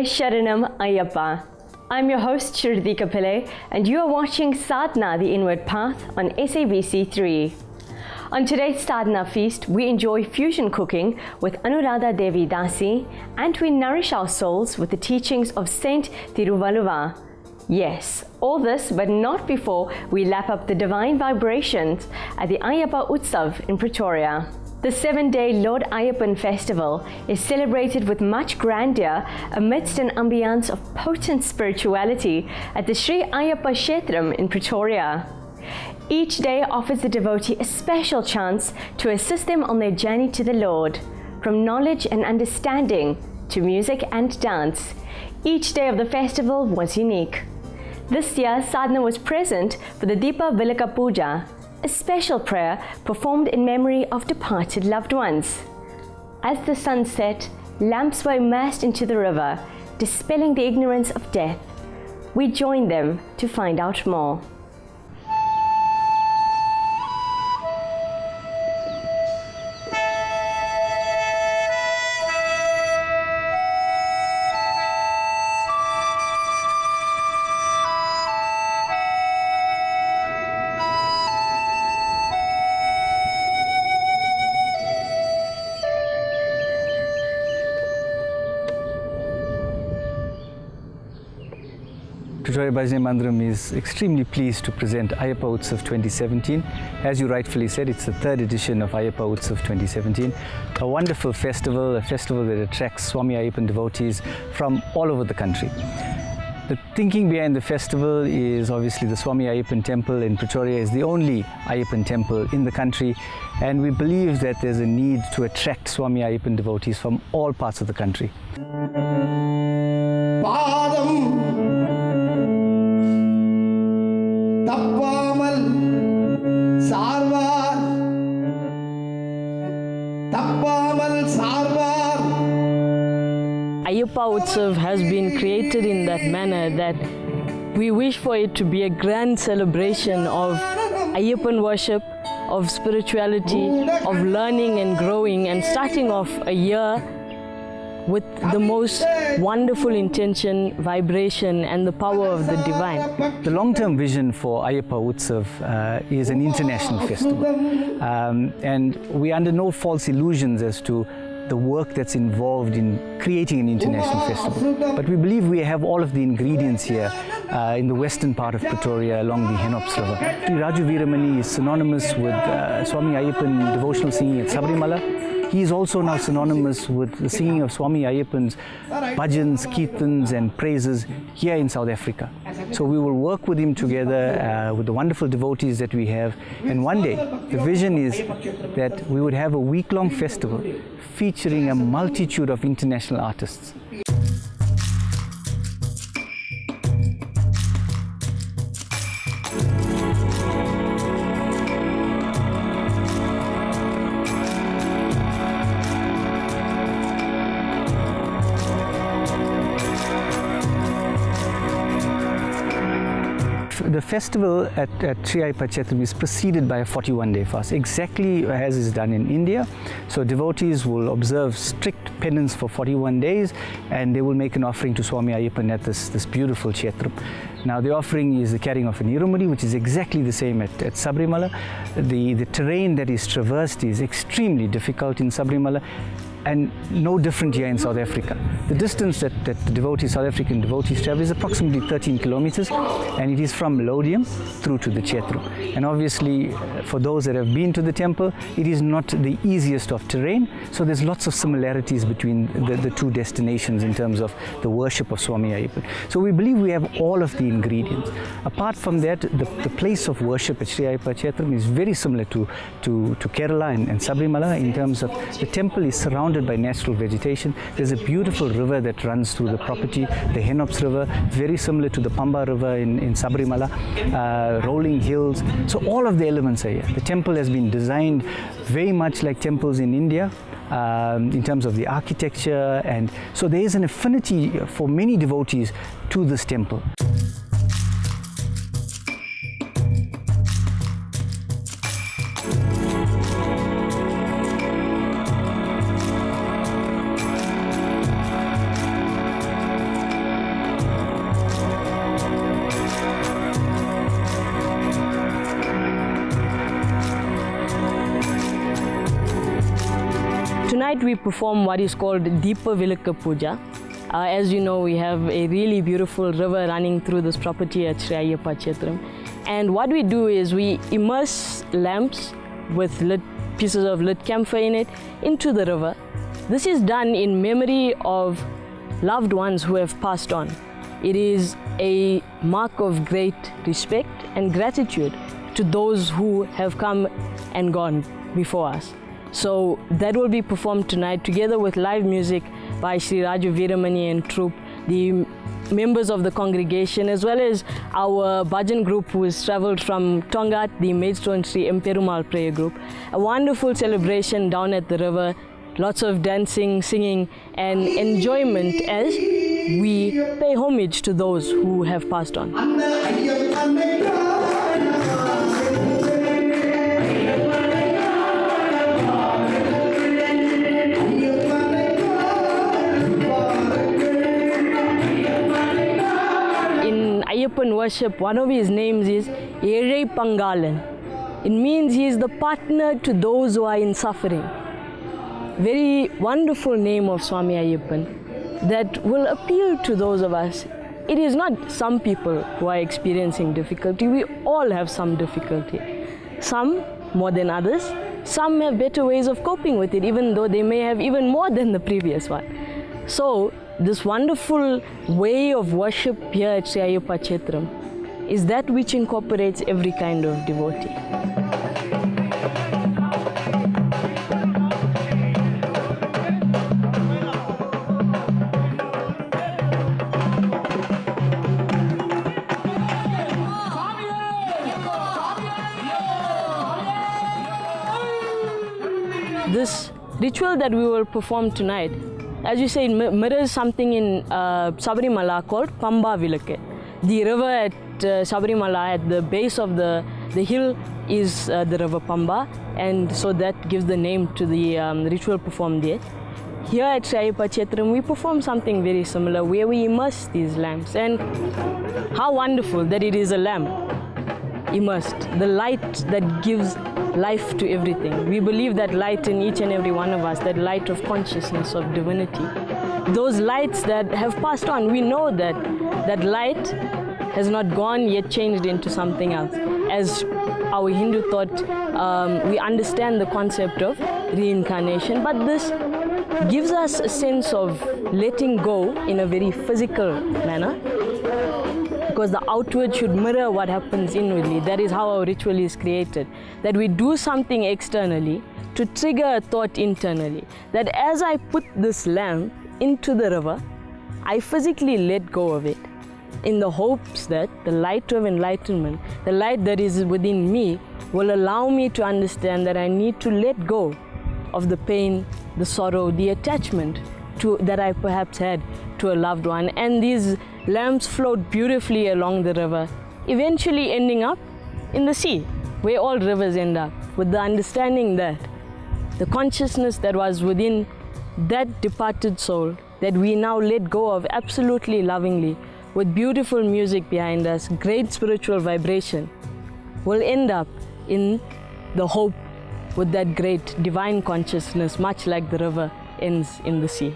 Sharanam Ayyappa. I'm your host Shrutika Pillai and you are watching Sadhana the Inward Path on SABC3. On today's Sadhana feast, we enjoy fusion cooking with Anuradha Devi Dasi and we nourish our souls with the teachings of Saint Tiruvalluvar. Yes, all this but not before we lap up the divine vibrations at the Ayyappa Utsav in Pretoria. The 7-day Lord Ayyappan festival is celebrated with much grandeur amidst an ambience of potent spirituality at the Sri Ayyappa Kshetram in Pretoria. Each day offers the devotee a special chance to assist them on their journey to the Lord, from knowledge and understanding to music and dance. Each day of the festival was unique. This year, Sadhana was present for the Deepa Vilaka Puja, a special prayer performed in memory of departed loved ones. As the sun set, lamps were immersed into the river, dispelling the ignorance of death. We joined them to find out more. Pretoria Bhajani Mandiram is extremely pleased to present Ayyappa Utsav 2017. As you rightfully said, it's the third edition of Ayyappa Utsav 2017. A wonderful festival, a festival that attracts Swami Ayyappan devotees from all over the country. The thinking behind the festival is obviously the Swami Ayyappan temple in Pretoria is the only Ayyappan temple in the country, and we believe that there's a need to attract Swami Ayyappan devotees from all parts of the country. Ayyappa Utsav has been created in that manner that we wish for it to be a grand celebration of Ayyappan worship, of spirituality, of learning and growing, and starting off a year with the most wonderful intention, vibration and the power of the divine. The long-term vision for Ayyappa Utsav is an international festival, and we are under no false illusions as to the work that's involved in creating an international festival. But we believe we have all of the ingredients here in the western part of Pretoria along the Henops River. Raju Veeramani is synonymous with Swami Ayyappan devotional singing at Sabrimala. He is also now synonymous with the singing of Swami Ayyappan's bhajans, kirtans and praises here in South Africa. So we will work with him together with the wonderful devotees that we have, and one day the vision is that we would have a week-long festival featuring a multitude of international artists. The festival at Sri Ayyappa Kshetram is preceded by a 41-day fast, exactly as is done in India. So devotees will observe strict penance for 41 days and they will make an offering to Swami Ayyappan at this beautiful Kshetram. Now the offering is the carrying of an Irumudi, which is exactly the same at Sabrimala. The terrain that is traversed is extremely difficult in Sabrimala, and no different here in South Africa. The distance that the devotees, South African devotees travel is approximately 13 kilometers, and it is from Lodium through to the Kshetram. And obviously, for those that have been to the temple, it is not the easiest of terrain, so there's lots of similarities between the two destinations in terms of the worship of Swami Ayyappan. So we believe we have all of the ingredients. Apart from that, the place of worship at Sri Ayyappa Kshetram is very similar to Kerala and Sabrimala in terms of the temple is surrounded by natural vegetation. There's a beautiful river that runs through the property, the Henops River, very similar to the Pamba River in Sabrimala, rolling hills. So all of the elements are here. The temple has been designed very much like temples in India in terms of the architecture, and so there is an affinity for many devotees to this temple. tonight we perform what is called Deepa Vilaka Puja. As you know, we have a really beautiful river running through this property at Sri Ayyappa Chetram. And what we do is we immerse lamps with lit pieces of lit camphor in it into the river. This is done in memory of loved ones who have passed on. It is a mark of great respect and gratitude to those who have come and gone before us. So that will be performed tonight together with live music by Sri Raju Veeramani and troupe, the members of the congregation, as well as our bhajan group who has travelled from Tongat, the Maidstone Sri Emperumal prayer group. A wonderful celebration down at the river, lots of dancing, singing and enjoyment as we pay homage to those who have passed on. Ayyappan worship, one of his names is Erei Pangalan. It means he is the partner to those who are in suffering. Very wonderful name of Swami Ayyappan that will appeal to those of us. It is not some people who are experiencing difficulty. We all have some difficulty. Some more than others. Some have better ways of coping with it, even though they may have even more than the previous one. So this wonderful way of worship here at Sri Ayyappa Chetram is that which incorporates every kind of devotee. This ritual that we will perform tonight, as you say, it mirrors something in Sabarimala called Pamba Vilake. The river at Sabarimala, at the base of the hill, is the river Pamba, and so that gives the name to the ritual performed there. Here at Sri Ayyappa Chetram, we perform something very similar where we immerse these lamps. And how wonderful that it is a lamp immersed, the light that gives life to everything. We believe that light in each and every one of us, that light of consciousness, of divinity. Those lights that have passed on, we know that that light has not gone yet changed into something else. As our Hindu thought, we understand the concept of reincarnation, but this gives us a sense of letting go in a very physical manner, because the outward should mirror what happens inwardly. That is how our ritual is created. That we do something externally to trigger a thought internally. That as I put this lamp into the river, I physically let go of it in the hopes that the light of enlightenment, the light that is within me, will allow me to understand that I need to let go of the pain, the sorrow, the attachment that I perhaps had to a loved one. And these lamps float beautifully along the river, eventually ending up in the sea, where all rivers end up, with the understanding that the consciousness that was within that departed soul, that we now let go of absolutely lovingly, with beautiful music behind us, great spiritual vibration, will end up in the hope with that great divine consciousness, much like the river ends in the sea.